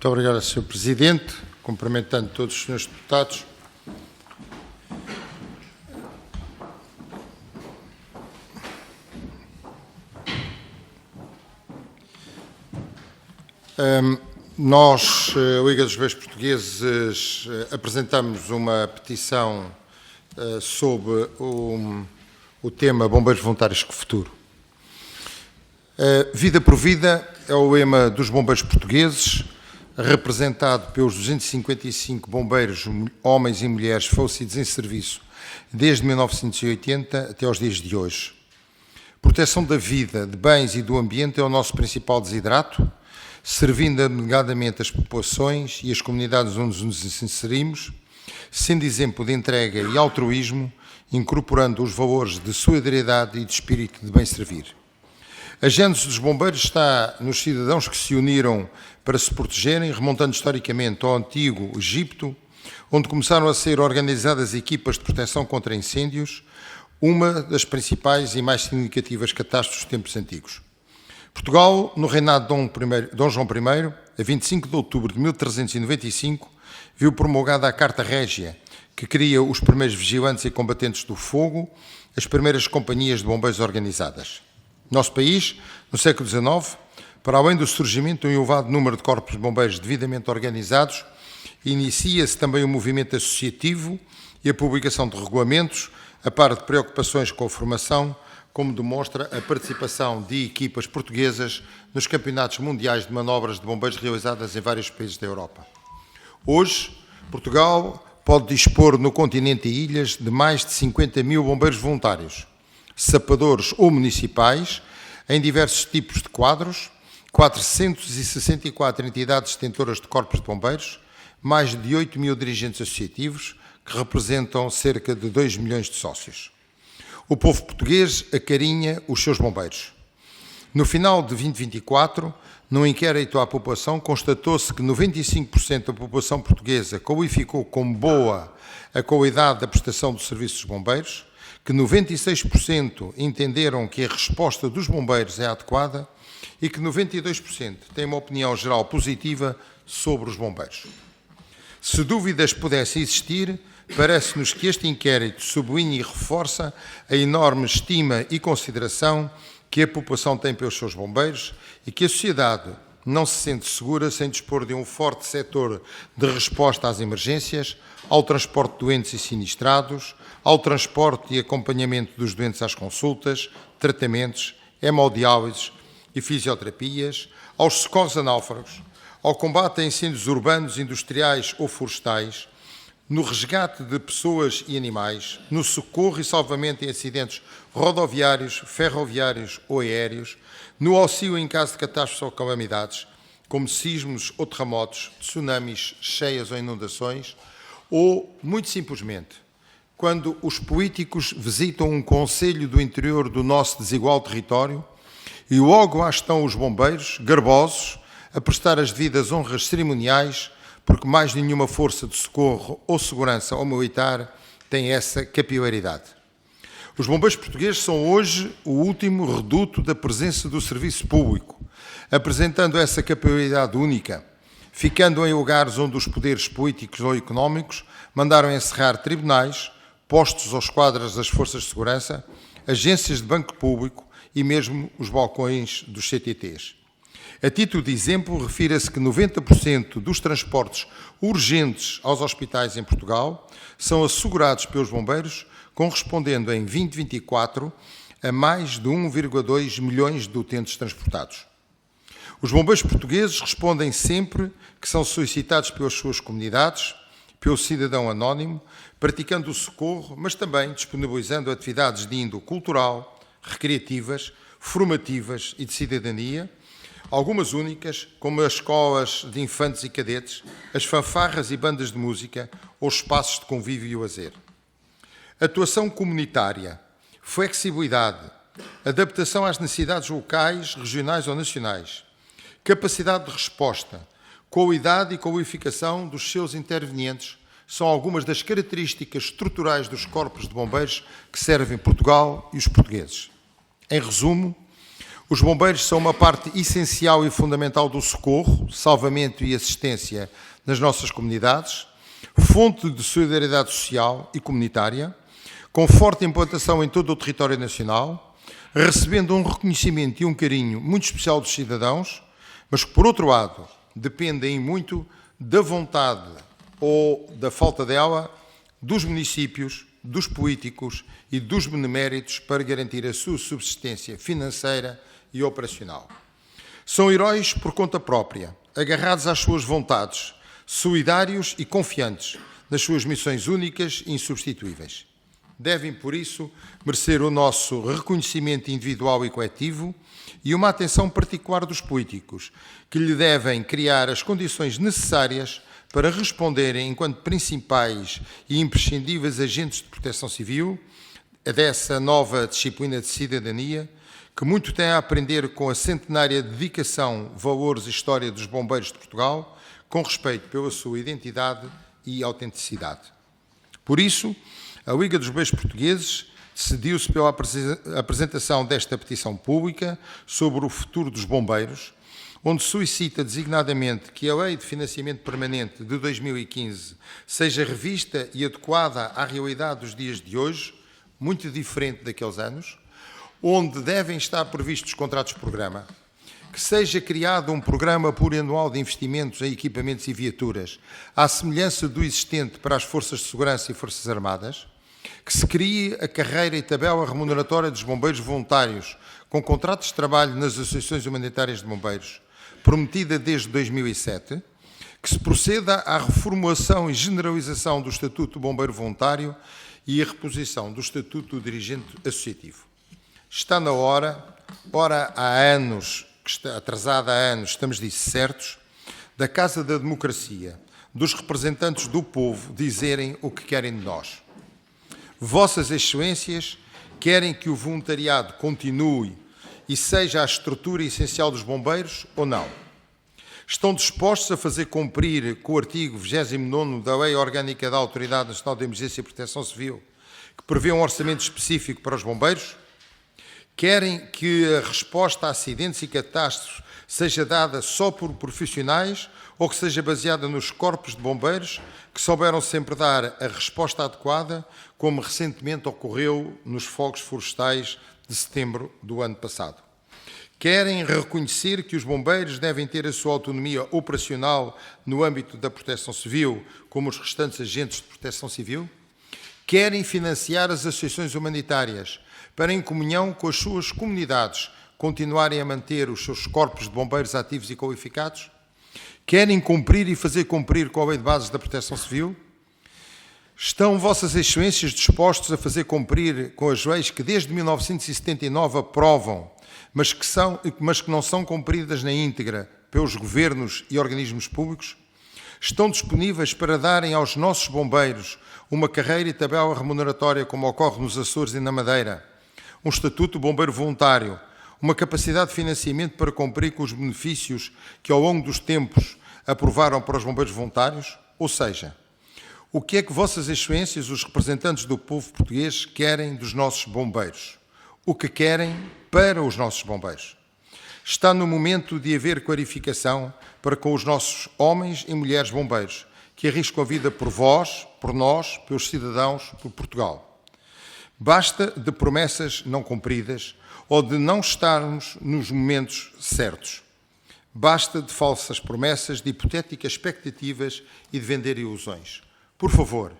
Muito obrigado, Sr. Presidente. Cumprimentando todos os senhores deputados. Nós, a Liga dos Bombeiros Portugueses, apresentamos uma petição sobre o tema Bombeiros Voluntários com Futuro. Vida por Vida é o lema dos bombeiros portugueses, representado pelos 255 bombeiros, homens e mulheres, falecidos em serviço desde 1980 até aos dias de hoje. Proteção da vida, de bens e do ambiente é o nosso principal desidrato, servindo abnegadamente as populações e as comunidades onde nos inserimos, sendo exemplo de entrega e altruísmo, incorporando os valores de solidariedade e de espírito de bem-servir. A gênese dos bombeiros está nos cidadãos que se uniram para se protegerem, remontando historicamente ao antigo Egito, onde começaram a ser organizadas equipas de proteção contra incêndios, uma das principais e mais significativas catástrofes dos tempos antigos. Portugal, no reinado de Dom João I, a 25 de outubro de 1395, viu promulgada a Carta Régia, que cria os primeiros vigilantes e combatentes do fogo, as primeiras companhias de bombeiros organizadas. Nosso país, no século XIX, para além do surgimento de um elevado número de corpos de bombeiros devidamente organizados, inicia-se também o movimento associativo e a publicação de regulamentos, a par de preocupações com a formação, como demonstra a participação de equipas portuguesas nos campeonatos mundiais de manobras de bombeiros realizadas em vários países da Europa. Hoje, Portugal pode dispor no continente e ilhas de mais de 50 mil bombeiros voluntários, sapadores ou municipais, em diversos tipos de quadros, 464 entidades detentoras de corpos de bombeiros, mais de 8 mil dirigentes associativos, que representam cerca de 2 milhões de sócios. O povo português acarinha os seus bombeiros. No final de 2024, num inquérito à população, constatou-se que 95% da população portuguesa qualificou como boa a qualidade da prestação do serviço dos bombeiros, que 96% entenderam que a resposta dos bombeiros é adequada e que 92% têm uma opinião geral positiva sobre os bombeiros. Se dúvidas pudessem existir, parece-nos que este inquérito sublinha e reforça a enorme estima e consideração que a população tem pelos seus bombeiros e que a sociedade não se sente segura sem dispor de um forte setor de resposta às emergências, ao transporte de doentes e sinistrados, ao transporte e acompanhamento dos doentes às consultas, tratamentos, hemodiálises e fisioterapias, aos socorros a náufragos, ao combate a incêndios urbanos, industriais ou florestais, no resgate de pessoas e animais, no socorro e salvamento em acidentes rodoviários, ferroviários ou aéreos, no auxílio em caso de catástrofes ou calamidades, como sismos ou terremotos, tsunamis, cheias ou inundações, ou, muito simplesmente, quando os políticos visitam um concelho do interior do nosso desigual território e logo lá estão os bombeiros, garbosos, a prestar as devidas honras cerimoniais, porque mais nenhuma força de socorro ou segurança ou militar tem essa capilaridade. Os bombeiros portugueses são hoje o último reduto da presença do serviço público, apresentando essa capilaridade única, ficando em lugares onde os poderes políticos ou económicos mandaram encerrar tribunais, postos aos quadras das forças de segurança, agências de banco público e mesmo os balcões dos CTTs. A título de exemplo, refira-se que 90% dos transportes urgentes aos hospitais em Portugal são assegurados pelos bombeiros, correspondendo em 2024 a mais de 1,2 milhões de utentes transportados. Os bombeiros portugueses respondem sempre que são solicitados pelas suas comunidades, pelo cidadão anónimo, praticando o socorro, mas também disponibilizando atividades de índole cultural, recreativas, formativas e de cidadania, algumas únicas, como as escolas de infantes e cadetes, as fanfarras e bandas de música ou espaços de convívio e lazer. Atuação comunitária, flexibilidade, adaptação às necessidades locais, regionais ou nacionais, capacidade de resposta, qualidade e qualificação dos seus intervenientes são algumas das características estruturais dos corpos de bombeiros que servem Portugal e os portugueses. Em resumo, Os bombeiros são uma parte essencial e fundamental do socorro, salvamento e assistência nas nossas comunidades, fonte de solidariedade social e comunitária, com forte implantação em todo o território nacional, recebendo um reconhecimento e um carinho muito especial dos cidadãos, mas que, por outro lado, dependem muito da vontade ou da falta dela dos municípios, dos políticos e dos beneméritos para garantir a sua subsistência financeira e operacional. São heróis por conta própria, agarrados às suas vontades, solidários e confiantes nas suas missões únicas e insubstituíveis. Devem, por isso, merecer o nosso reconhecimento individual e coletivo e uma atenção particular dos políticos, que lhe devem criar as condições necessárias para responderem enquanto principais e imprescindíveis agentes de proteção civil dessa nova disciplina de cidadania, que muito tem a aprender com a centenária dedicação, valores e história dos bombeiros de Portugal, com respeito pela sua identidade e autenticidade. Por isso, a Liga dos Bombeiros Portugueses decidiu-se pela apresentação desta petição pública sobre o futuro dos bombeiros, onde solicita designadamente que a Lei de Financiamento Permanente de 2015 seja revista e adequada à realidade dos dias de hoje, muito diferente daqueles anos, onde devem estar previstos contratos-programa, que seja criado um programa plurianual de investimentos em equipamentos e viaturas, à semelhança do existente para as Forças de Segurança e Forças Armadas, que se crie a carreira e tabela remuneratória dos bombeiros voluntários com contratos de trabalho nas associações humanitárias de bombeiros, prometida desde 2007, que se proceda à reformulação e generalização do Estatuto do Bombeiro Voluntário e a reposição do Estatuto do Dirigente Associativo. Está na hora, há anos, que está atrasada há anos, estamos disso certos, da Casa da Democracia, dos representantes do povo dizerem o que querem de nós. Vossas Excelências querem que o voluntariado continue e seja a estrutura essencial dos bombeiros ou não? Estão dispostos a fazer cumprir com o artigo 29º da Lei Orgânica da Autoridade Nacional de Emergência e Proteção Civil, que prevê um orçamento específico para os bombeiros? Querem que a resposta a acidentes e catástrofes seja dada só por profissionais ou que seja baseada nos corpos de bombeiros que souberam sempre dar a resposta adequada, como recentemente ocorreu nos fogos florestais de setembro do ano passado? Querem reconhecer que os bombeiros devem ter a sua autonomia operacional no âmbito da proteção civil, como os restantes agentes de proteção civil? Querem financiar as associações humanitárias para, em comunhão com as suas comunidades, continuarem a manter os seus corpos de bombeiros ativos e qualificados? Querem cumprir e fazer cumprir com a Lei de Bases da Proteção Civil? Estão Vossas Excelências dispostos a fazer cumprir com as leis que desde 1979 aprovam, mas que não são cumpridas na íntegra pelos governos e organismos públicos? Estão disponíveis para darem aos nossos bombeiros uma carreira e tabela remuneratória como ocorre nos Açores e na Madeira, um estatuto de bombeiro voluntário, uma capacidade de financiamento para cumprir com os benefícios que ao longo dos tempos aprovaram para os bombeiros voluntários? Ou seja, o que é que Vossas Excelências, os representantes do povo português, querem dos nossos bombeiros? O que querem para os nossos bombeiros? Está no momento de haver clarificação para com os nossos homens e mulheres bombeiros, que arriscam a vida por vós, por nós, pelos cidadãos, por Portugal. Basta de promessas não cumpridas ou de não estarmos nos momentos certos. Basta de falsas promessas, de hipotéticas expectativas e de vender ilusões. Por favor,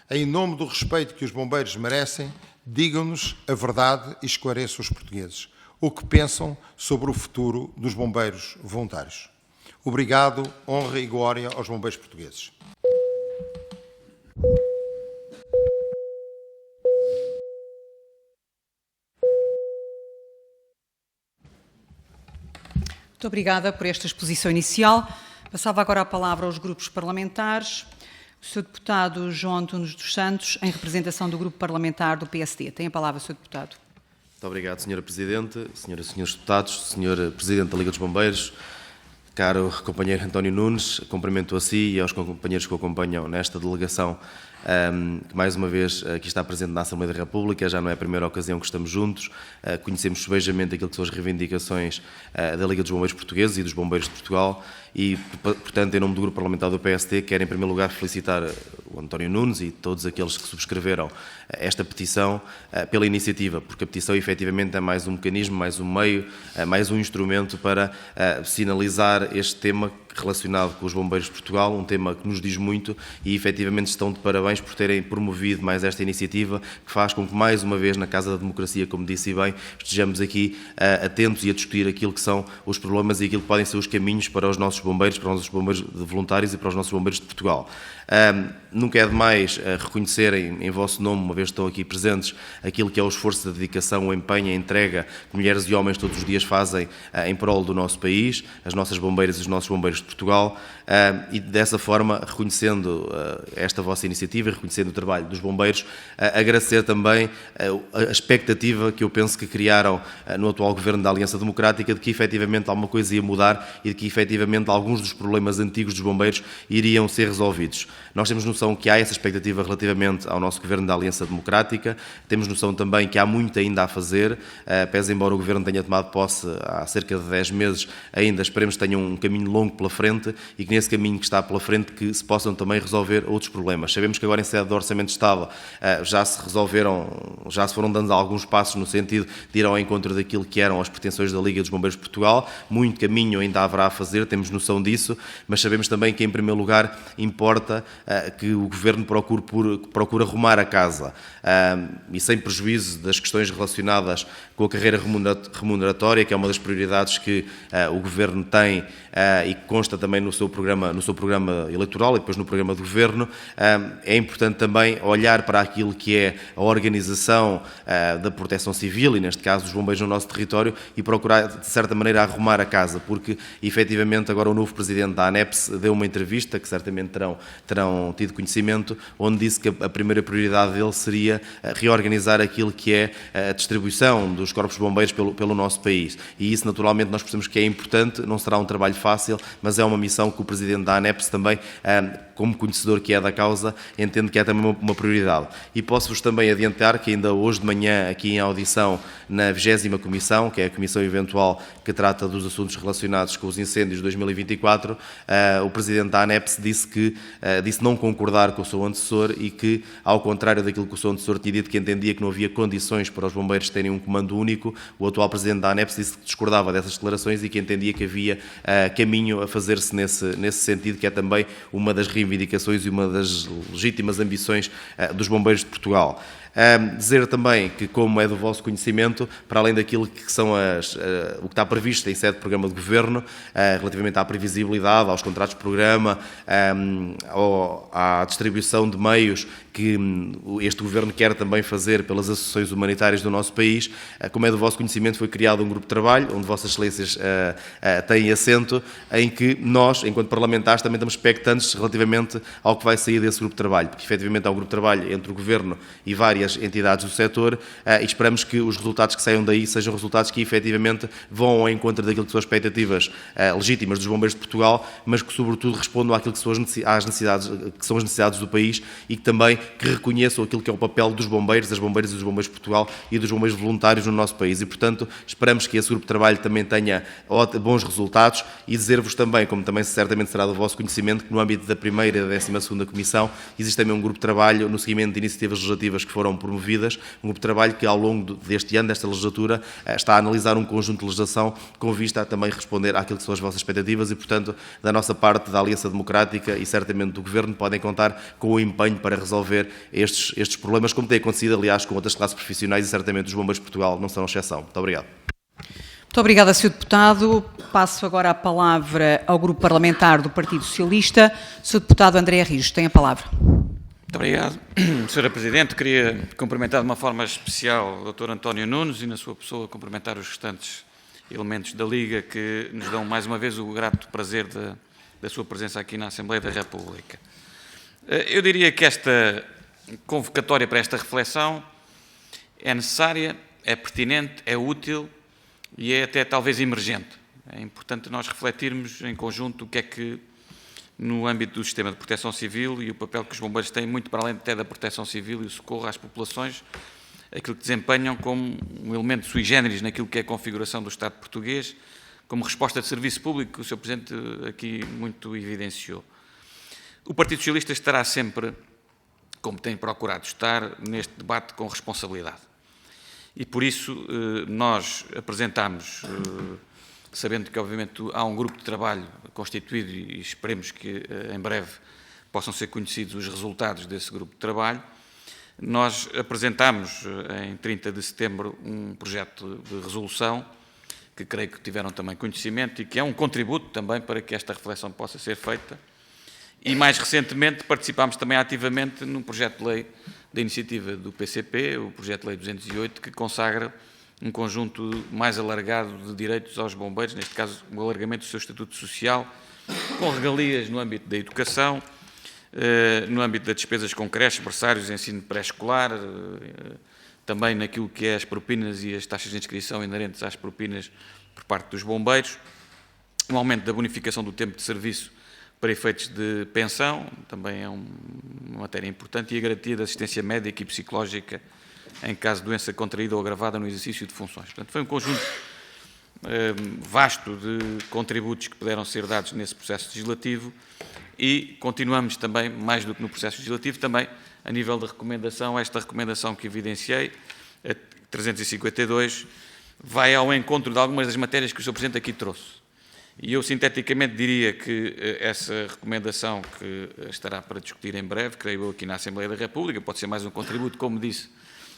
em nome do respeito que os bombeiros merecem, digam-nos a verdade e esclareçam os portugueses o que pensam sobre o futuro dos bombeiros voluntários. Obrigado, honra e glória aos bombeiros portugueses. Muito obrigada por esta exposição inicial. Passava agora a palavra aos grupos parlamentares. O Sr. Deputado João Antunes dos Santos, em representação do Grupo Parlamentar do PSD. Tem a palavra, Sr. Deputado. Muito obrigado, Sra. Presidente, Senhoras e Senhores Deputados, Sr. Presidente da Liga dos Bombeiros, Caro companheiro António Nunes, cumprimento a si e aos companheiros que o acompanham nesta delegação, que mais uma vez aqui está presente na Assembleia da República. Já não é a primeira ocasião que estamos juntos, conhecemos subejamente aquilo que são as reivindicações da Liga dos Bombeiros Portugueses e dos Bombeiros de Portugal e, portanto, em nome do Grupo Parlamentar do PSD, quero em primeiro lugar felicitar o António Nunes e todos aqueles que subscreveram esta petição pela iniciativa, porque a petição efetivamente é mais um mecanismo, mais um meio, mais um instrumento para sinalizar este tema relacionado com os Bombeiros de Portugal, um tema que nos diz muito e efetivamente estão de parabéns por terem promovido mais esta iniciativa, que faz com que mais uma vez na Casa da Democracia, como disse bem, estejamos aqui atentos e a discutir aquilo que são os problemas e aquilo que podem ser os caminhos para os nossos bombeiros, para os nossos bombeiros voluntários e para os nossos bombeiros de Portugal. Nunca é demais reconhecerem em vosso nome, uma vez que estão aqui presentes, aquilo que é o esforço, a dedicação, o empenho, a entrega que mulheres e homens todos os dias fazem em prol do nosso país, as nossas bombeiras e os nossos bombeiros de Portugal, e dessa forma, reconhecendo esta vossa iniciativa, reconhecendo o trabalho dos bombeiros, agradecer também a expectativa que eu penso que criaram no atual Governo da Aliança Democrática de que efetivamente alguma coisa ia mudar e de que efetivamente alguns dos problemas antigos dos bombeiros iriam ser resolvidos. Nós temos noção que há essa expectativa relativamente ao nosso Governo da Aliança Democrática, temos noção também que há muito ainda a fazer, pese embora o Governo tenha tomado posse há cerca de 10 meses, ainda esperemos que tenham um caminho longo pela frente e que nesse caminho que está pela frente que se possam também resolver outros problemas. Sabemos que agora em sede do Orçamento de Estado já se foram dando alguns passos no sentido de ir ao encontro daquilo que eram as pretensões da Liga dos Bombeiros de Portugal, muito caminho ainda haverá a fazer, temos noção disso, mas sabemos também que em primeiro lugar importa que o Governo procure arrumar a casa e sem prejuízo das questões relacionadas com a carreira remuneratória, que é uma das prioridades que o Governo tem e que consta também no seu programa eleitoral e depois no programa de Governo. É importante também olhar para aquilo que é a organização da proteção civil e, neste caso, dos bombeiros no nosso território e procurar, de certa maneira, arrumar a casa, porque, efetivamente, agora o novo Presidente da ANEPS deu uma entrevista, que certamente terão tido conhecimento, onde disse que a primeira prioridade dele seria reorganizar aquilo que é a distribuição dos corpos de bombeiros pelo nosso país. E isso, naturalmente, nós percebemos que é importante, não será um trabalho fácil, mas é uma missão que o Presidente da ANEPS também, como conhecedor que é da causa, entende que é também uma prioridade. E posso-vos também adiantar que ainda hoje de manhã, aqui em audição, na 20ª Comissão, que é a Comissão Eventual que trata dos assuntos relacionados com os incêndios de 2024, o Presidente da ANEPS disse não concordar com o seu antecessor e que, ao contrário daquilo que o seu antecessor tinha dito, que entendia que não havia condições para os bombeiros terem um comando único, o atual Presidente da ANEPS disse que discordava dessas declarações e que entendia que havia caminho a fazer-se nesse sentido, que é também uma das reivindicações e uma das legítimas ambições dos bombeiros de Portugal. Dizer também que, como é do vosso conhecimento, para além daquilo que são o que está previsto em sede de programa de governo, relativamente à previsibilidade, aos contratos de programa, à distribuição de meios que este governo quer também fazer pelas associações humanitárias do nosso país, como é do vosso conhecimento, foi criado um grupo de trabalho, onde vossas excelências têm assento, em que nós, enquanto parlamentares, também estamos expectantes relativamente ao que vai sair desse grupo de trabalho, porque efetivamente há um grupo de trabalho entre o governo e várias entidades do setor e esperamos que os resultados que saiam daí sejam resultados que efetivamente vão ao encontro daquilo que são as expectativas legítimas dos bombeiros de Portugal, mas que sobretudo respondam àquilo que são as necessidades do país e que também reconheçam aquilo que é o papel dos bombeiros, das bombeiras e dos bombeiros de Portugal e dos bombeiros voluntários no nosso país. E, portanto, esperamos que esse grupo de trabalho também tenha bons resultados e dizer-vos também, como também certamente será do vosso conhecimento, que no âmbito da primeira e da 12ª Comissão existe também um grupo de trabalho no seguimento de iniciativas legislativas que foram promovidas, um grupo de trabalho que ao longo deste ano, desta legislatura, está a analisar um conjunto de legislação com vista a também responder àquilo que são as vossas expectativas e, portanto, da nossa parte, da Aliança Democrática e certamente do Governo, podem contar com o empenho para resolver estes problemas, como tem acontecido, aliás, com outras classes profissionais e certamente os bombeiros de Portugal não serão exceção. Muito obrigado. Muito obrigada, Sr. Deputado. Passo agora a palavra ao Grupo Parlamentar do Partido Socialista. Sr. Deputado André Rijos, tem a palavra. Muito obrigado, Sra. Presidente. Queria cumprimentar de uma forma especial o Dr. António Nunes e, na sua pessoa, cumprimentar os restantes elementos da Liga que nos dão mais uma vez o grato prazer da sua presença aqui na Assembleia da República. Eu diria que esta convocatória para esta reflexão é necessária, é pertinente, é útil e é até talvez emergente. É importante nós refletirmos em conjunto o que é que, no âmbito do sistema de proteção civil e o papel que os bombeiros têm, muito para além até da proteção civil e o socorro às populações, aquilo que desempenham como um elemento sui generis naquilo que é a configuração do Estado português, como resposta de serviço público, que o Sr. Presidente aqui muito evidenciou. O Partido Socialista estará sempre, como tem procurado estar, neste debate com responsabilidade. E por isso nós apresentamos, sabendo que obviamente há um grupo de trabalho constituído e esperemos que em breve possam ser conhecidos os resultados desse grupo de trabalho, nós apresentamos em 30 de setembro um projeto de resolução que creio que tiveram também conhecimento e que é um contributo também para que esta reflexão possa ser feita. E mais recentemente participámos também ativamente num projeto de lei da iniciativa do PCP, o projeto de lei 208, que consagra um conjunto mais alargado de direitos aos bombeiros, neste caso o alargamento do seu estatuto social, com regalias no âmbito da educação, no âmbito das despesas com creches, berçários, ensino pré-escolar, também naquilo que é as propinas e as taxas de inscrição inerentes às propinas por parte dos bombeiros, um aumento da bonificação do tempo de serviço para efeitos de pensão, também é uma matéria importante, e a garantia da assistência médica e psicológica em caso de doença contraída ou agravada no exercício de funções. Portanto, foi um conjunto vasto de contributos que puderam ser dados nesse processo legislativo e continuamos também, mais do que no processo legislativo, também a nível da recomendação, esta recomendação que evidenciei, a 352, vai ao encontro de algumas das matérias que o Sr. Presidente aqui trouxe. E eu, sinteticamente, diria que essa recomendação que estará para discutir em breve, creio eu, aqui na Assembleia da República, pode ser mais um contributo, como disse,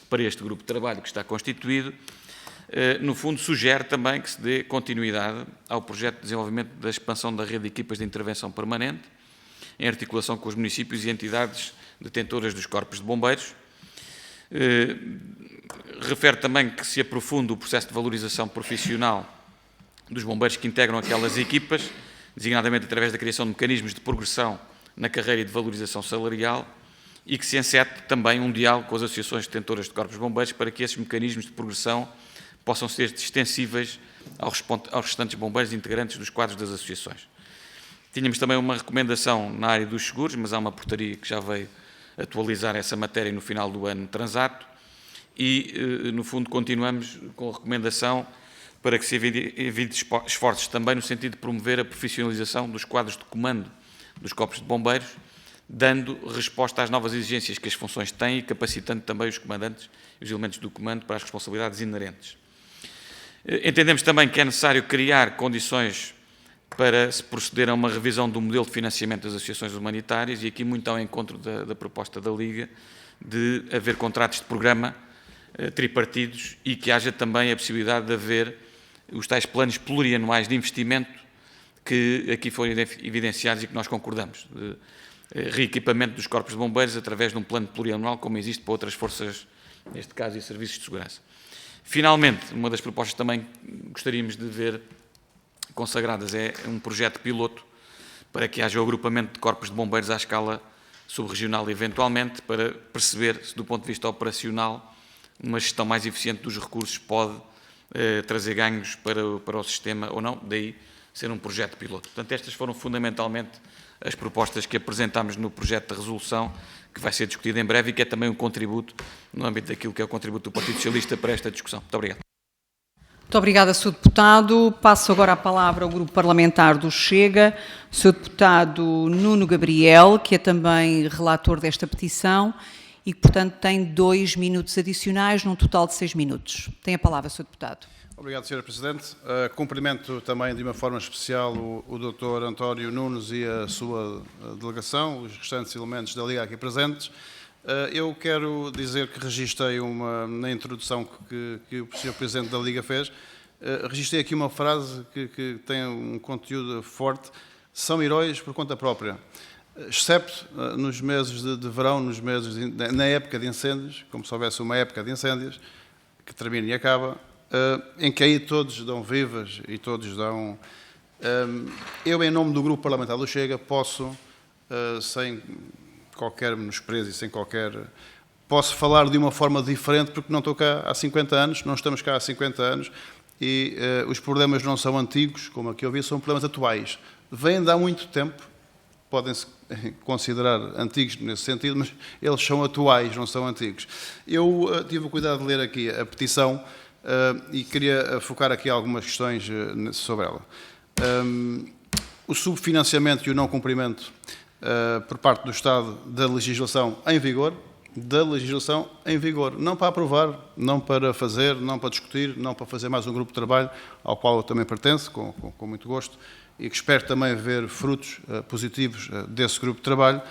para este grupo de trabalho que está constituído, no fundo sugere também que se dê continuidade ao projeto de desenvolvimento da expansão da rede de equipas de intervenção permanente, em articulação com os municípios e entidades detentoras dos corpos de bombeiros. Refere também que se aprofunde o processo de valorização profissional dos bombeiros que integram aquelas equipas, designadamente através da criação de mecanismos de progressão na carreira e de valorização salarial, e que se encete também um diálogo com as associações detentoras de corpos de bombeiros para que esses mecanismos de progressão possam ser extensíveis aos restantes bombeiros integrantes dos quadros das associações. Tínhamos também uma recomendação na área dos seguros, mas há uma portaria que já veio atualizar essa matéria no final do ano transato e, no fundo, continuamos com a recomendação para que se evite esforços também no sentido de promover a profissionalização dos quadros de comando dos corpos de bombeiros, dando resposta às novas exigências que as funções têm e capacitando também os comandantes e os elementos do comando para as responsabilidades inerentes. Entendemos também que é necessário criar condições para se proceder a uma revisão do modelo de financiamento das associações humanitárias e aqui muito ao encontro da proposta da Liga de haver contratos de programa tripartidos e que haja também a possibilidade de haver os tais planos plurianuais de investimento que aqui foram evidenciados e que nós concordamos, de reequipamento dos corpos de bombeiros através de um plano plurianual, como existe para outras forças, neste caso, e serviços de segurança. Finalmente, uma das propostas também que gostaríamos de ver consagradas é um projeto piloto para que haja o agrupamento de corpos de bombeiros à escala subregional eventualmente, para perceber se, do ponto de vista operacional, uma gestão mais eficiente dos recursos pode trazer ganhos para o sistema ou não, daí ser um projeto piloto. Portanto, estas foram fundamentalmente as propostas que apresentámos no projeto de resolução, que vai ser discutido em breve e que é também um contributo no âmbito daquilo que é o contributo do Partido Socialista para esta discussão. Muito obrigado. Muito obrigada, Sr. Deputado. Passo agora a palavra ao Grupo Parlamentar do Chega, Sr. Deputado Nuno Gabriel, que é também relator desta petição e que, portanto, tem 2 minutos adicionais, num total de 6 minutos. Tem a palavra, Sr. Deputado. Obrigado, Sra. Presidente. Cumprimento também de uma forma especial o Dr. António Nunes e a sua delegação, os restantes elementos da Liga aqui presentes. Eu quero dizer que registrei na introdução que o Sr. Presidente da Liga fez, registrei aqui uma frase que tem um conteúdo forte: são heróis por conta própria, excepto nos meses de verão, na época de incêndios, como se houvesse uma época de incêndios, que termina e acaba, em que aí todos dão vivas e todos dão... Eu, em nome do Grupo Parlamentar do Chega, posso, sem qualquer menosprezo e sem qualquer... Posso falar de uma forma diferente, porque não estou cá há 50 anos, não estamos cá há 50 anos, e os problemas não são antigos, como aqui ouvi, são problemas atuais. Vêm de há muito tempo, podem-se considerar antigos nesse sentido, mas eles são atuais, não são antigos. Eu tive o cuidado de ler aqui a petição e queria focar aqui algumas questões sobre ela. O subfinanciamento e o não cumprimento por parte do Estado da legislação em vigor, não para aprovar, não para fazer, não para discutir, não para fazer mais um grupo de trabalho, ao qual eu também pertenço, com muito gosto, e que espero também ver frutos positivos desse grupo de trabalho,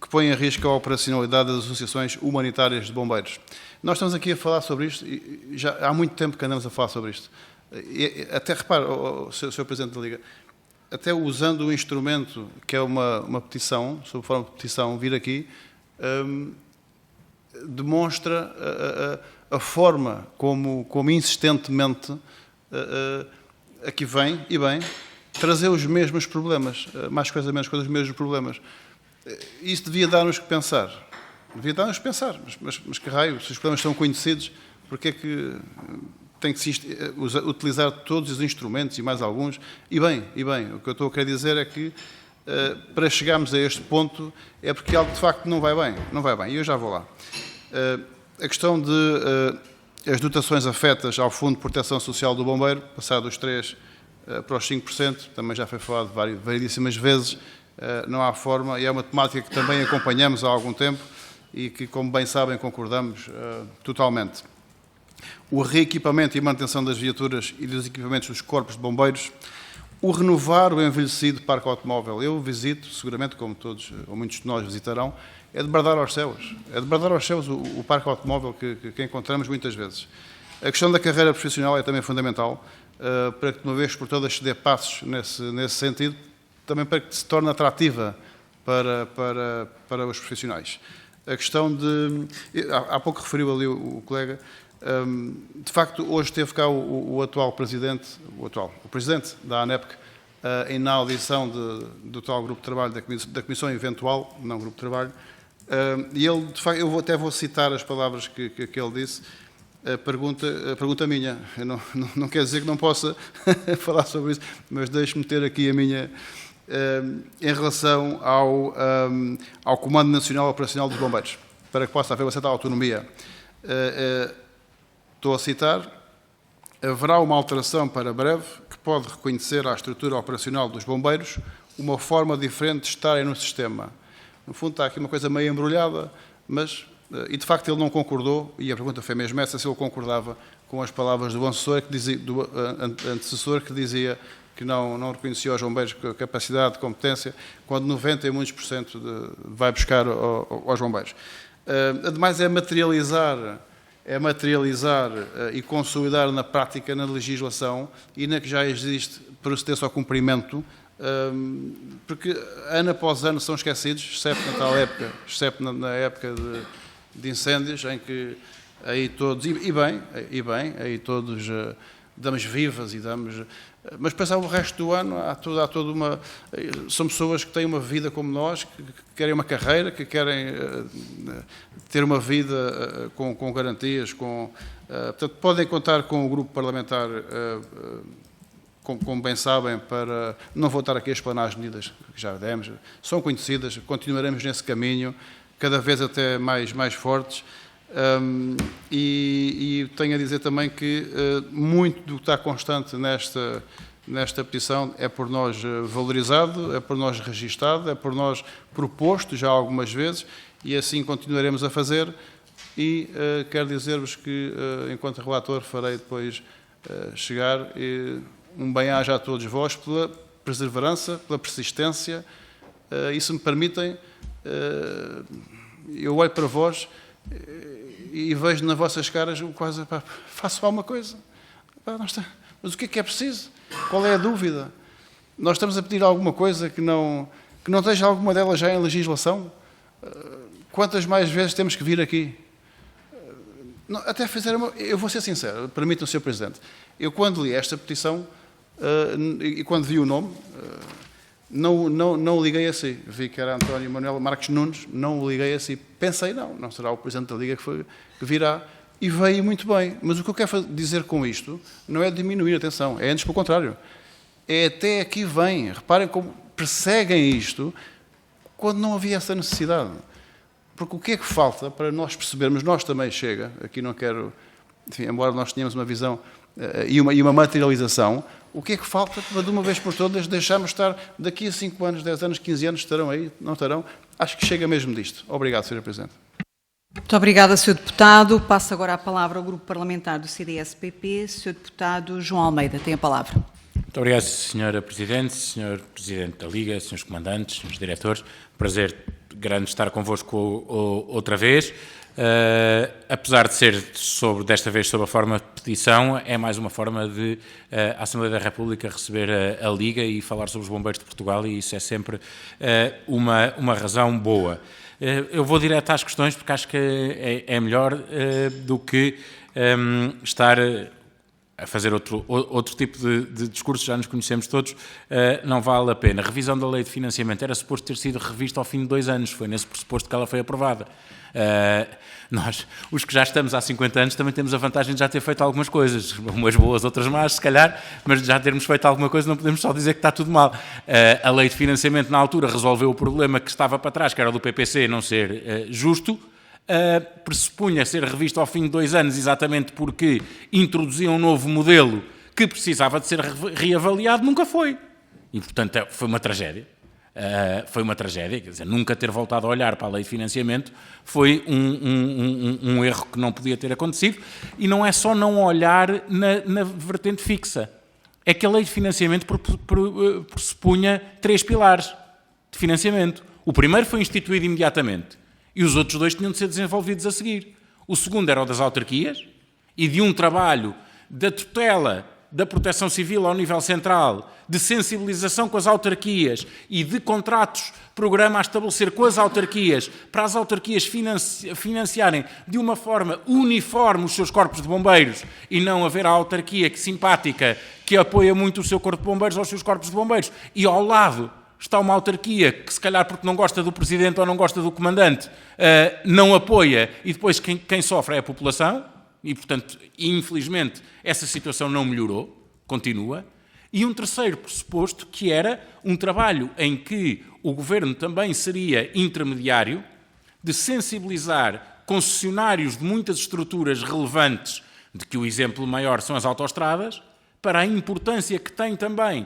que põe em risco a operacionalidade das associações humanitárias de bombeiros. Nós estamos aqui a falar sobre isto, e já há muito tempo que andamos a falar sobre isto. E até repare, Sr. Presidente da Liga, até usando o instrumento que é uma petição, sob forma de petição, vir aqui, demonstra a forma como insistentemente aqui vem, e bem, trazer os mesmos problemas, mais coisa, menos coisa, os mesmos problemas. Isso devia dar-nos que pensar. Mas que raio, se os problemas são conhecidos, porque é que tem que se utilizar todos os instrumentos e mais alguns? E bem, o que eu estou a querer dizer é que para chegarmos a este ponto é porque algo de facto não vai bem, e eu já vou lá. A questão de as dotações afetas ao Fundo de Proteção Social do Bombeiro, passar dos 3% para os 5%, também já foi falado variedíssimas vezes, não há forma, e é uma temática que também acompanhamos há algum tempo e que, como bem sabem, concordamos totalmente. O reequipamento e manutenção das viaturas e dos equipamentos dos corpos de bombeiros, o renovar o envelhecido parque automóvel. Eu visito, seguramente, como todos ou muitos de nós visitarão, é de bradar aos céus. É de bradar aos céus o parque automóvel que encontramos muitas vezes. A questão da carreira profissional é também fundamental, para que, de uma vez por todas, se dê passos nesse sentido, também para que se torne atrativa para os profissionais. A questão de... Há pouco referiu ali o colega, de facto, hoje teve cá o atual presidente, o presidente da ANEPC, na audição do tal grupo de trabalho, da comissão eventual, não grupo de trabalho, e ele, de facto, eu até vou citar as palavras que ele disse, a pergunta minha, eu não quer dizer que não possa falar sobre isso, mas deixe-me ter aqui a minha, em relação ao Comando Nacional Operacional dos Bombeiros, para que possa haver uma certa autonomia. Estou a citar: haverá uma alteração para breve que pode reconhecer à estrutura operacional dos bombeiros uma forma diferente de estarem no sistema. No fundo está aqui uma coisa meio embrulhada, mas, e de facto ele não concordou, e a pergunta foi mesmo essa, se ele concordava com as palavras do antecessor que dizia que não reconhecia aos bombeiros capacidade, competência, quando 90 e muitos por cento vai buscar aos bombeiros. Ademais é materializar e consolidar na prática, na legislação e na que já existe procedência ao cumprimento, porque ano após ano são esquecidos, exceto na tal época, exceto na época de incêndios, em que aí todos, e bem, aí todos damos vivas e damos... Mas pensar o resto do ano, há toda uma... São pessoas que têm uma vida como nós, que querem uma carreira, que querem ter uma vida com garantias, portanto, podem contar com o grupo parlamentar, como bem sabem, para... Não vou estar aqui a explanar as medidas que já demos, são conhecidas, continuaremos nesse caminho, cada vez até mais fortes. E tenho a dizer também que muito do que está constante nesta petição é por nós valorizado, é por nós registado, é por nós proposto já algumas vezes, e assim continuaremos a fazer. E quero dizer-vos que, enquanto relator, farei depois chegar um bem-aja a todos vós pela perseverança, pela persistência, e se me permitem, eu olho para vós e vejo nas vossas caras quase, façam alguma coisa. Mas o que é preciso? Qual é a dúvida? Nós estamos a pedir alguma coisa que não esteja alguma delas já em legislação? Quantas mais vezes temos que vir aqui? Até eu vou ser sincero, permitam-me, Sr. Presidente, eu quando li esta petição e quando vi o nome, não liguei assim. Vi que era António Manuel Marques Nunes, não o liguei assim. Pensei, não será o Presidente da Liga que virá. e veio muito bem. Mas o que eu quero dizer com isto não é diminuir, atenção, é antes pelo contrário. É até aqui vem. Reparem como perseguem isto quando não havia essa necessidade. Porque o que é que falta para nós percebermos, nós também chega, aqui não quero, enfim, embora nós tenhamos uma visão e uma materialização, o que é que falta para de uma vez por todas deixarmos estar daqui a 5 anos, 10 anos, 15 anos, estarão aí, não estarão? Acho que chega mesmo disto. Obrigado, Sr. Presidente. Muito obrigada, Sr. Deputado. Passo agora a palavra ao Grupo Parlamentar do CDS-PP. Sr. Deputado João Almeida, tem a palavra. Muito obrigado, Sra. Presidente, Sr. Presidente da Liga, Srs. Comandantes, Srs. Diretores. Prazer grande estar convosco outra vez. Apesar de ser desta vez sob a forma de petição, é mais uma forma de a Assembleia da República receber a Liga e falar sobre os bombeiros de Portugal, e isso é sempre uma razão boa. Eu vou direto às questões, porque acho que é melhor do que estar a fazer outro tipo de discurso. Já nos conhecemos todos, não vale a pena. A revisão da lei de financiamento era suposto ter sido revista ao fim de 2 anos, foi nesse pressuposto que ela foi aprovada. Nós, os que já estamos há 50 anos, também temos a vantagem de já ter feito algumas coisas, umas boas, outras más, se calhar, mas de já termos feito alguma coisa não podemos só dizer que está tudo mal. A lei de financiamento, na altura, resolveu o problema que estava para trás, que era o do PPC não ser justo. Pressupunha ser revista ao fim de 2 anos, exatamente porque introduzia um novo modelo que precisava de ser reavaliado, nunca foi. E, portanto, foi uma tragédia. Foi uma tragédia, quer dizer, nunca ter voltado a olhar para a lei de financiamento foi um erro que não podia ter acontecido, e não é só não olhar na vertente fixa, é que a lei de financiamento pressupunha 3 pilares de financiamento. O primeiro foi instituído imediatamente, e os outros 2 tinham de ser desenvolvidos a seguir. O segundo era o das autarquias, e de um trabalho da tutela da proteção civil ao nível central, de sensibilização com as autarquias e de contratos-programa a estabelecer com as autarquias, para as autarquias financiarem de uma forma uniforme os seus corpos de bombeiros e não haver a autarquia que, simpática, que apoia muito o seu corpo de bombeiros aos seus corpos de bombeiros, e ao lado está uma autarquia que, se calhar porque não gosta do presidente ou não gosta do comandante, não apoia, e depois quem sofre é a população. E, portanto, infelizmente, essa situação não melhorou, continua. E um terceiro pressuposto, que era um trabalho em que o Governo também seria intermediário, de sensibilizar concessionários de muitas estruturas relevantes, de que o exemplo maior são as autoestradas, para a importância que tem também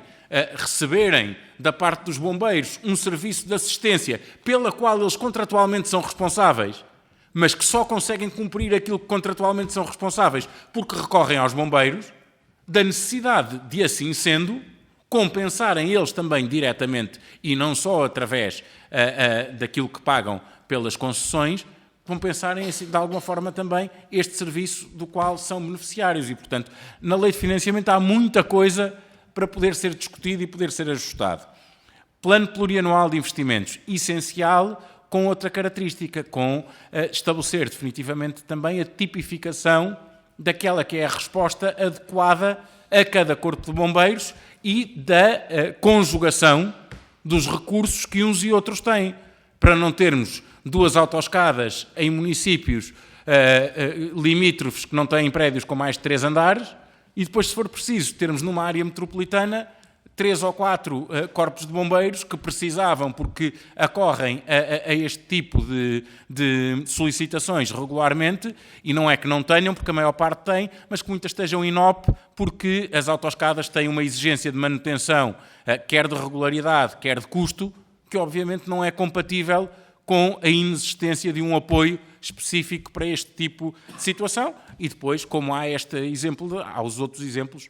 receberem da parte dos bombeiros um serviço de assistência pela qual eles contratualmente são responsáveis, mas que só conseguem cumprir aquilo que contratualmente são responsáveis porque recorrem aos bombeiros, da necessidade de, assim sendo, compensarem eles também diretamente, e não só através daquilo que pagam pelas concessões, compensarem de alguma forma também este serviço do qual são beneficiários. E, portanto, na lei de financiamento há muita coisa para poder ser discutido e poder ser ajustado. Plano plurianual de investimentos, essencial, com outra característica, com estabelecer definitivamente também a tipificação daquela que é a resposta adequada a cada corpo de bombeiros e da conjugação dos recursos que uns e outros têm, para não termos 2 autoescadas em municípios limítrofes que não têm prédios com mais de 3 andares, e depois, se for preciso, termos numa área metropolitana 3 ou 4 corpos de bombeiros que precisavam, porque acorrem a este tipo de solicitações regularmente, e não é que não tenham, porque a maior parte tem, mas que muitas estejam inop, porque as autoestradas têm uma exigência de manutenção, quer de regularidade, quer de custo, que obviamente não é compatível com a inexistência de um apoio específico para este tipo de situação. E depois, como há este exemplo, há os outros exemplos,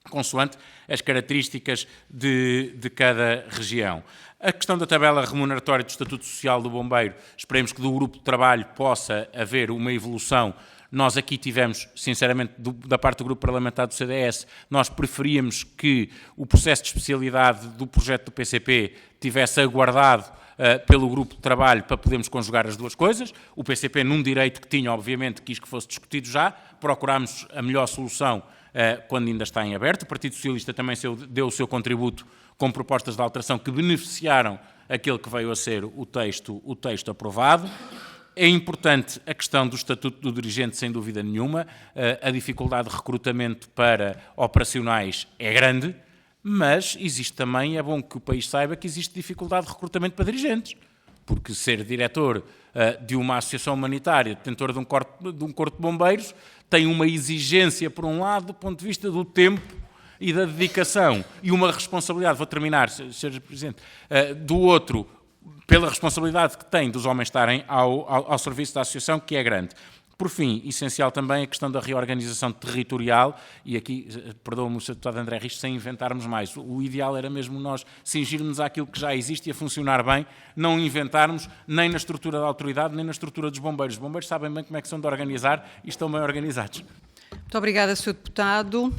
consoante as características de cada região. A questão da tabela remuneratória do Estatuto Social do Bombeiro, esperemos que do grupo de trabalho possa haver uma evolução. Nós aqui tivemos, sinceramente, da parte do grupo parlamentar do CDS, nós preferíamos que o processo de especialidade do projeto do PCP tivesse aguardado pelo grupo de trabalho para podermos conjugar as duas coisas. O PCP, num direito que tinha, obviamente, quis que fosse discutido já, procurámos a melhor solução quando ainda está em aberto. O Partido Socialista também deu o seu contributo com propostas de alteração que beneficiaram aquele que veio a ser o texto aprovado. É importante a questão do estatuto do dirigente, sem dúvida nenhuma. A dificuldade de recrutamento para operacionais é grande, mas existe também, é bom que o país saiba que existe dificuldade de recrutamento para dirigentes, porque ser diretor de uma associação humanitária, detentor de um corpo de bombeiros, tem uma exigência, por um lado, do ponto de vista do tempo e da dedicação, e uma responsabilidade, vou terminar, Sr. Presidente, do outro, pela responsabilidade que tem dos homens estarem ao serviço da associação, que é grande. Por fim, essencial também a questão da reorganização territorial, e aqui, perdoa-me o Sr. Deputado André Rios, sem inventarmos mais. O ideal era mesmo nós cingirmos àquilo que já existe e a funcionar bem, não inventarmos nem na estrutura da autoridade, nem na estrutura dos bombeiros. Os bombeiros sabem bem como é que são de organizar e estão bem organizados. Muito obrigada, Sr. Deputado.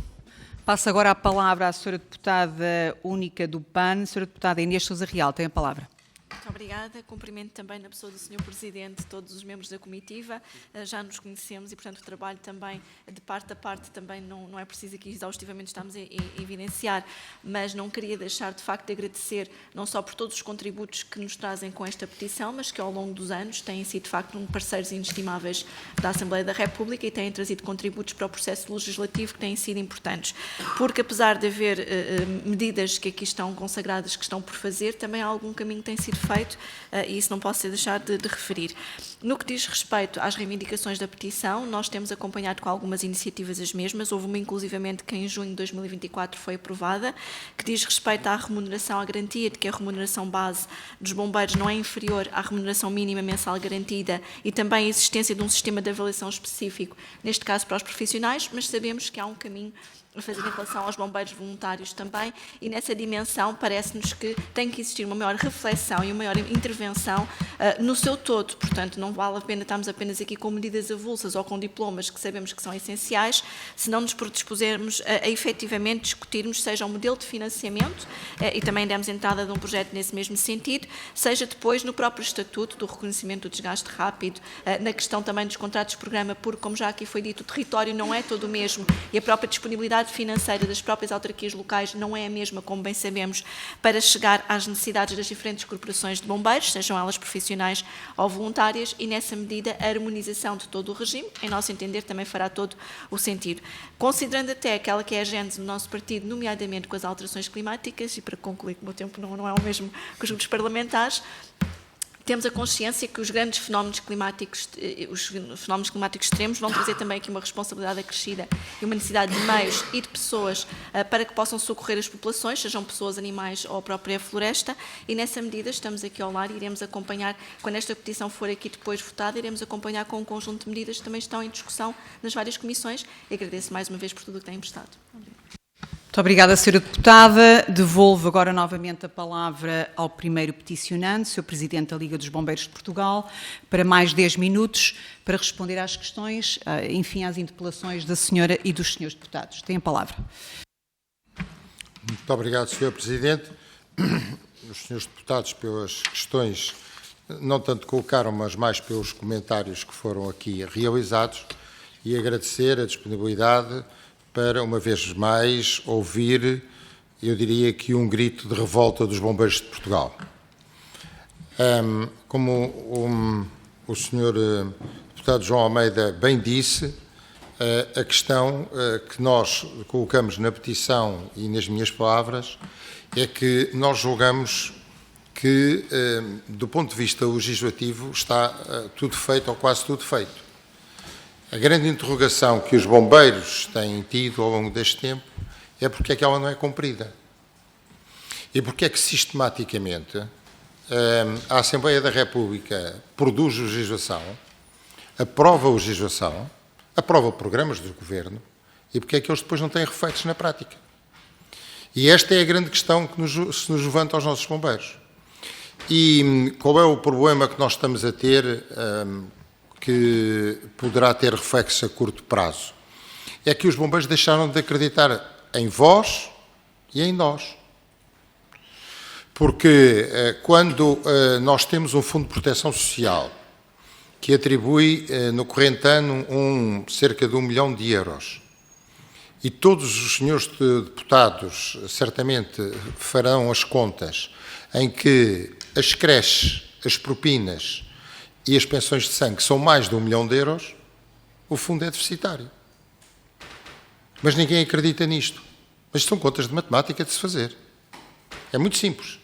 Passo agora a palavra à Sra. Deputada única do PAN, Sra. Deputada Inês Sousa Real. Tem a palavra. Muito obrigada. Cumprimento também na pessoa do Sr. Presidente todos os membros da comitiva. Já nos conhecemos e, portanto, o trabalho também, de parte a parte, também não é preciso aqui exaustivamente estarmos a evidenciar, mas não queria deixar, de facto, de agradecer não só por todos os contributos que nos trazem com esta petição, mas que ao longo dos anos têm sido, de facto, parceiros inestimáveis da Assembleia da República e têm trazido contributos para o processo legislativo que têm sido importantes. Porque, apesar de haver medidas que aqui estão consagradas, que estão por fazer, também há algum caminho que tem sido feito e isso não posso ser deixar de referir. No que diz respeito às reivindicações da petição, nós temos acompanhado com algumas iniciativas as mesmas. Houve uma, inclusivamente, que em junho de 2024 foi aprovada, que diz respeito à remuneração, à garantia de que a remuneração base dos bombeiros não é inferior à remuneração mínima mensal garantida e também a existência de um sistema de avaliação específico, neste caso para os profissionais, mas sabemos que há um caminho a fazer em relação aos bombeiros voluntários também, e nessa dimensão parece-nos que tem que existir uma maior reflexão e uma maior intervenção no seu todo. Portanto, não vale a pena estarmos apenas aqui com medidas avulsas ou com diplomas que sabemos que são essenciais, se não nos predispusermos a efetivamente discutirmos, seja o modelo de financiamento, e também demos entrada de um projeto nesse mesmo sentido, seja depois no próprio estatuto do reconhecimento do desgaste rápido, na questão também dos contratos de programa, porque, como já aqui foi dito, o território não é todo o mesmo e a própria disponibilidade financeira das próprias autarquias locais não é a mesma, como bem sabemos, para chegar às necessidades das diferentes corporações de bombeiros, sejam elas profissionais ou voluntárias, e nessa medida a harmonização de todo o regime, em nosso entender, também fará todo o sentido. Considerando até aquela que é a gênese do nosso partido, nomeadamente com as alterações climáticas, e para concluir que o meu tempo não é o mesmo que os grupos parlamentares, temos a consciência que os grandes fenómenos climáticos extremos vão trazer também aqui uma responsabilidade acrescida e uma necessidade de meios e de pessoas para que possam socorrer as populações, sejam pessoas, animais ou a própria floresta, e nessa medida estamos aqui ao lado e iremos acompanhar, quando esta petição for aqui depois votada, iremos acompanhar com um conjunto de medidas que também estão em discussão nas várias comissões, e agradeço mais uma vez por tudo o que têm prestado. Muito obrigada, Sra. Deputada. Devolvo agora novamente a palavra ao primeiro peticionante, Sr. Presidente da Liga dos Bombeiros de Portugal, para mais 10 minutos para responder às questões, enfim, às interpelações da senhora e dos senhores deputados. Tem a palavra. Muito obrigado, Sr. Presidente. Os senhores deputados, pelas questões, não tanto colocaram, mas mais pelos comentários que foram aqui realizados, e agradecer a disponibilidade para, uma vez mais, ouvir, eu diria que um grito de revolta dos bombeiros de Portugal. Como o Sr. Deputado João Almeida bem disse, a questão que nós colocamos na petição e nas minhas palavras é que nós julgamos que, do ponto de vista legislativo, está tudo feito ou quase tudo feito. A grande interrogação que os bombeiros têm tido ao longo deste tempo é porque é que ela não é cumprida. E porque é que sistematicamente a Assembleia da República produz legislação, aprova programas do Governo, e porque é que eles depois não têm reflexos na prática. E esta é a grande questão que se nos levanta aos nossos bombeiros. E qual é o problema que nós estamos a ter, que poderá ter reflexo a curto prazo? É que os bombeiros deixaram de acreditar em vós e em nós. Porque quando nós temos um Fundo de Proteção Social que atribui no corrente ano cerca de 1 milhão de euros, e todos os senhores deputados certamente farão as contas em que as creches, as propinas e as pensões de sangue são mais de 1 milhão de euros, o fundo é deficitário. Mas ninguém acredita nisto. Mas são contas de matemática de se fazer. É muito simples.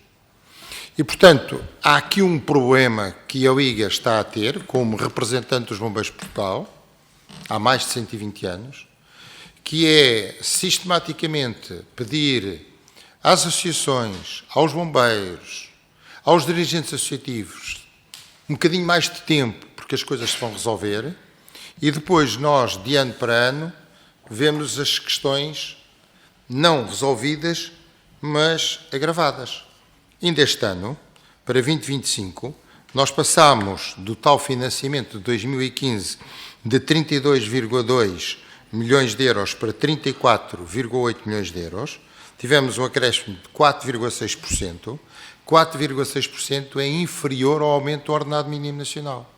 E, portanto, há aqui um problema que a Liga está a ter, como representante dos Bombeiros de Portugal, há mais de 120 anos, que é sistematicamente pedir às associações, aos bombeiros, aos dirigentes associativos, um bocadinho mais de tempo, porque as coisas se vão resolver, e depois nós, de ano para ano, vemos as questões não resolvidas, mas agravadas. Ainda este ano, para 2025, nós passámos do tal financiamento de 2015 de 32,2 milhões de euros para 34,8 milhões de euros. Tivemos um acréscimo de 4,6%. 4,6% é inferior ao aumento do ordenado mínimo nacional.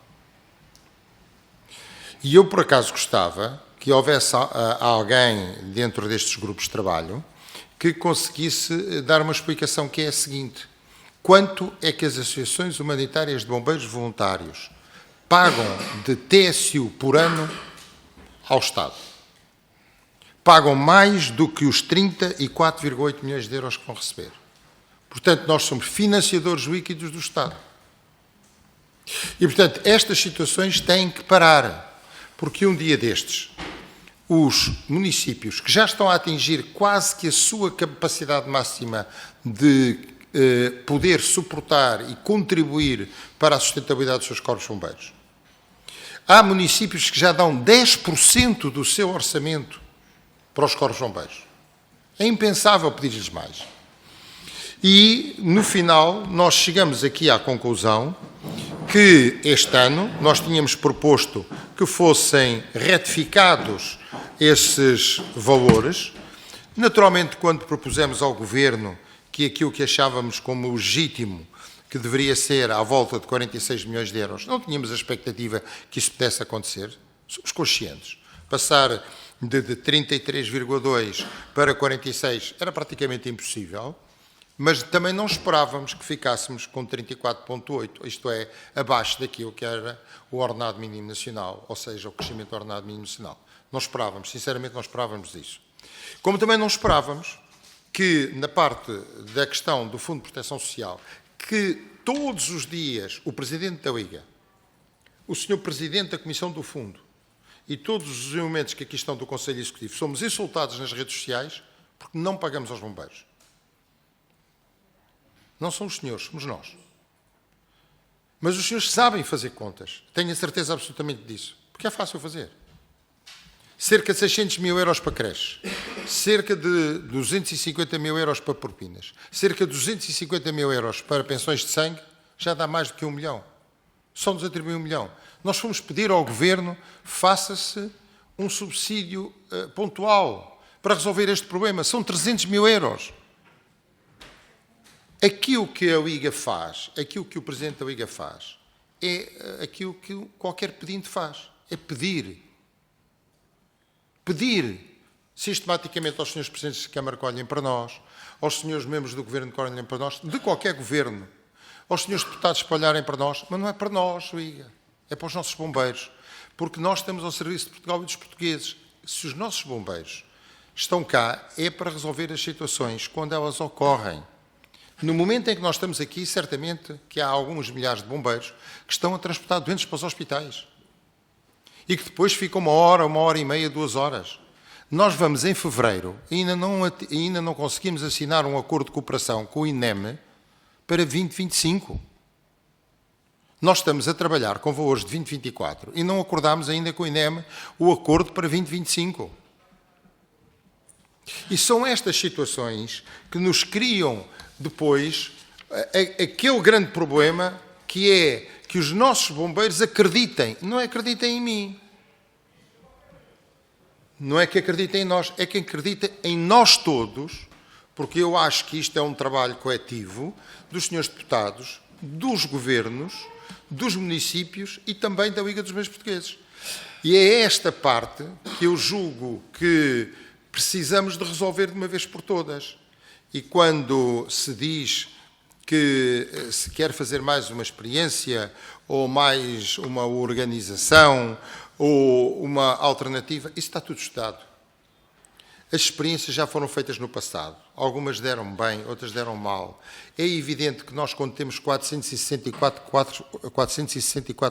E eu, por acaso, gostava que houvesse alguém dentro destes grupos de trabalho que conseguisse dar uma explicação, que é a seguinte: quanto é que as associações humanitárias de bombeiros voluntários pagam de TSU por ano ao Estado? Pagam mais do que os 34,8 milhões de euros que vão receber. Portanto, nós somos financiadores líquidos do Estado. E, portanto, estas situações têm que parar, porque um dia destes, os municípios que já estão a atingir quase que a sua capacidade máxima de poder suportar e contribuir para a sustentabilidade dos seus corpos bombeiros. Há municípios que já dão 10% do seu orçamento para os corpos bombeiros. É impensável pedir-lhes mais. E, no final, nós chegamos aqui à conclusão que este ano nós tínhamos proposto que fossem retificados esses valores. Naturalmente, quando propusemos ao Governo que aquilo que achávamos como legítimo, que deveria ser à volta de 46 milhões de euros, não tínhamos a expectativa que isso pudesse acontecer. Somos conscientes. Passar de 33,2 para 46 era praticamente impossível, mas também não esperávamos que ficássemos com 34,8, isto é, abaixo daquilo que era o ordenado mínimo nacional, ou seja, o crescimento do ordenado mínimo nacional. Não esperávamos, sinceramente não esperávamos isso. Como também não esperávamos que, na parte da questão do Fundo de Proteção Social, que todos os dias o Presidente da Liga, o Sr. Presidente da Comissão do Fundo e todos os elementos que aqui estão do Conselho Executivo somos insultados nas redes sociais porque não pagamos aos bombeiros. Não são os senhores, somos nós. Mas os senhores sabem fazer contas, tenho a certeza absolutamente disso, porque é fácil fazer. Cerca de 600 mil euros para creches, cerca de 250 mil euros para propinas, cerca de 250 mil euros para pensões de sangue, já dá mais do que 1 milhão. Só nos atribui 1 milhão. Nós fomos pedir ao Governo, faça-se um subsídio pontual para resolver este problema. São 300 mil euros. Aquilo que a Liga faz, aquilo que o Presidente da Liga faz, é aquilo que qualquer pedinte faz. É pedir. Pedir sistematicamente aos senhores Presidentes de Câmara que olhem para nós, aos senhores membros do Governo que olhem para nós, de qualquer Governo, aos senhores deputados para olharem para nós, mas não é para nós, Liga, é para os nossos bombeiros, porque nós estamos ao serviço de Portugal e dos portugueses. Se os nossos bombeiros estão cá, é para resolver as situações quando elas ocorrem. No momento em que nós estamos aqui, certamente que há alguns milhares de bombeiros que estão a transportar doentes para os hospitais e que depois ficam 1 hora, 1h30, 2 horas. Nós vamos em fevereiro e ainda não conseguimos assinar um acordo de cooperação com o INEM para 2025. Nós estamos a trabalhar com valores de 2024 e não acordámos ainda com o INEM o acordo para 2025. E são estas situações que nos criam depois aquele grande problema que é que os nossos bombeiros acreditem. Não acreditem em mim. Não é que acreditem em nós, é que acreditem em nós todos, porque eu acho que isto é um trabalho coletivo dos senhores deputados, dos governos, dos municípios e também da Liga dos Bombeiros Portugueses. E é esta parte que eu julgo que precisamos de resolver de uma vez por todas. E quando se diz que se quer fazer mais uma experiência ou mais uma organização ou uma alternativa, isso está tudo estudado. As experiências já foram feitas no passado. Algumas deram bem, outras deram mal. É evidente que nós, quando temos 464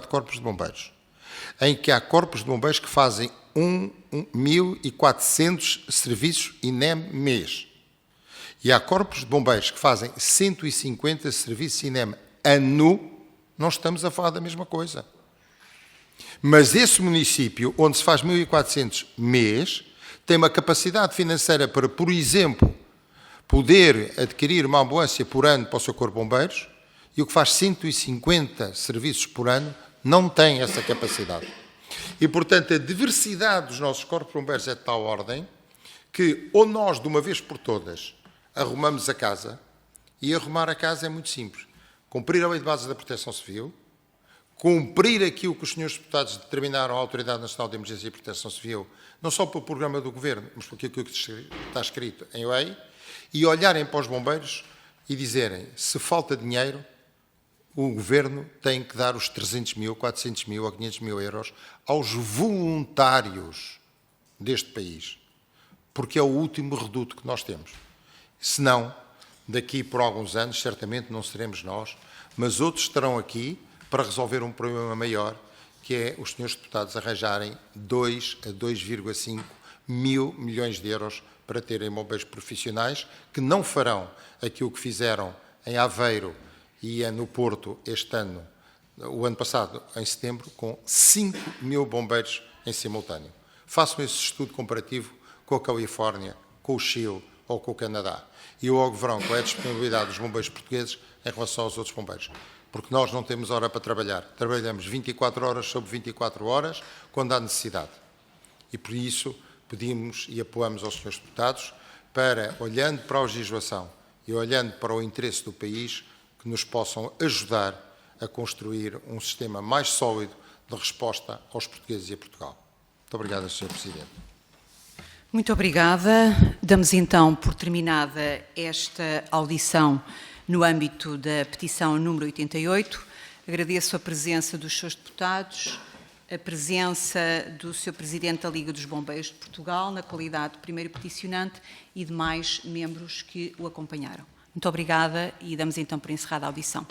corpos de bombeiros, em que há corpos de bombeiros que fazem 1.400 serviços INEM mês, e há corpos de bombeiros que fazem 150 serviços INEM ano, não estamos a falar da mesma coisa. Mas esse município, onde se faz 1.400 mês, tem uma capacidade financeira para, por exemplo, poder adquirir uma ambulância por ano para o seu corpo de bombeiros, e o que faz 150 serviços por ano não tem essa capacidade. E, portanto, a diversidade dos nossos corpos de bombeiros é de tal ordem que, ou nós, de uma vez por todas, arrumamos a casa, e arrumar a casa é muito simples. Cumprir a lei de base da Proteção Civil, cumprir aquilo que os senhores deputados determinaram à Autoridade Nacional de Emergência e Proteção Civil, não só pelo programa do Governo, mas por aquilo que está escrito em lei, e olharem para os bombeiros e dizerem, se falta dinheiro, o Governo tem que dar os 300 mil, 400 mil ou 500 mil euros aos voluntários deste país, porque é o último reduto que nós temos. Senão, daqui por alguns anos, certamente não seremos nós, mas outros estarão aqui para resolver um problema maior, que é os senhores deputados arranjarem 2 a 2,5 mil milhões de euros para terem bombeiros profissionais, que não farão aquilo que fizeram em Aveiro e no Porto este ano, o ano passado, em setembro, com 5 mil bombeiros em simultâneo. Façam esse estudo comparativo com a Califórnia, com o Chile ou com o Canadá. E logo verão qual é a disponibilidade dos bombeiros portugueses em relação aos outros bombeiros. Porque nós não temos hora para trabalhar. Trabalhamos 24 horas sobre 24 horas, quando há necessidade. E por isso pedimos e apelamos aos senhores deputados para, olhando para a legislação e olhando para o interesse do país, que nos possam ajudar a construir um sistema mais sólido de resposta aos portugueses e a Portugal. Muito obrigado, Sr. Presidente. Muito obrigada. Damos então por terminada esta audição no âmbito da petição número 88. Agradeço a presença dos seus deputados, a presença do Sr. Presidente da Liga dos Bombeiros de Portugal, na qualidade de primeiro peticionante, e demais membros que o acompanharam. Muito obrigada e damos então por encerrada a audição.